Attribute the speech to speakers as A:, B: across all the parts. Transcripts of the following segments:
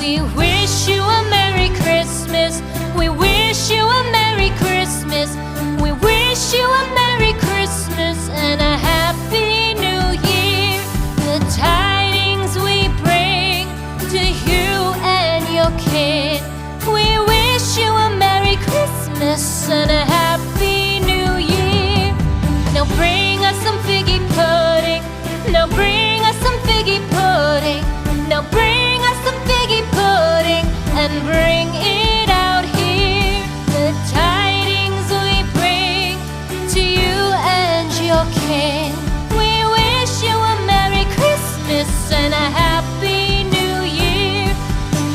A: We wish you a Merry Christmas. We wish you a Merry Christmas. We wish you a Merry Christmas and a Happy New Year. The tidings we bring to you and your kid. We wish you a Merry Christmas and a Happy New Year. Now bring us some figgy pudding. Now bring us some figgy pudding. Now bring us some figgy pudding and bring it out here. The tidings we bring to you and your kin. We wish you a Merry Christmas and a Happy New Year.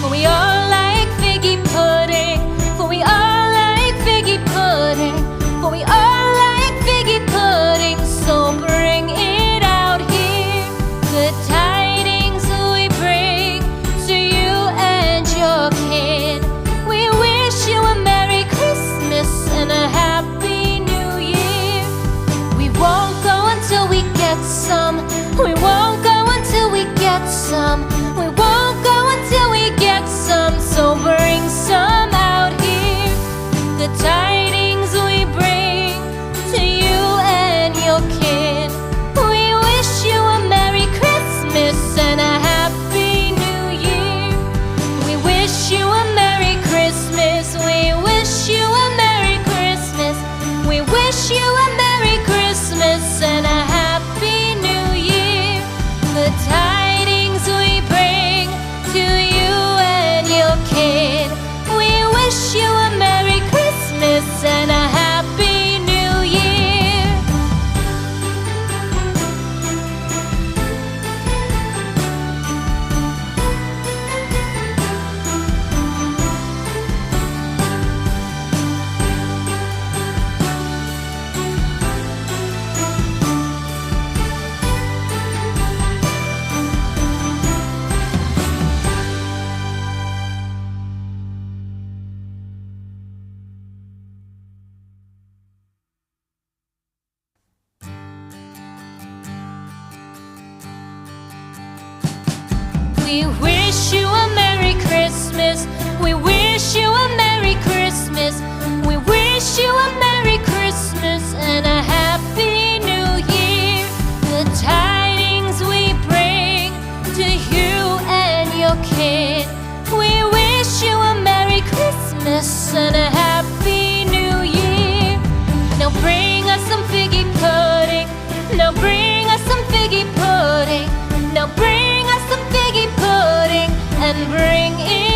A: For we all like figgy pudding. For we all like figgy pudding. For we all like figgy pudding. So bring it out here. The tidings we bring to you and your kin. We wish you a Merry Christmas and a Happy New Year. We won't go until we get some. We won't go until we get some. We won't go until we get some. So bring some out here. The tidings we bring to you and your kin. We wish you a Merry Christmas and a Happy New Year. We wish you a Merry Christmas. We wish you a Merry Christmas. We wish you a Merry Christmas and a Happy New Year. The tidings we bring to you and your kid. We wish you a Merry Christmas and a Happy New Year. We wish you a Merry Christmas. We wish you a Merry Christmas. We wish you a Merry Christmas and a Happy New Year. The tidings we bring to you and your kid. We wish you a Merry Christmas and a Happy New Year. Now bring us some figgy pudding. Now bring us some figgy pudding. Now bring us some figgy pudding and bring it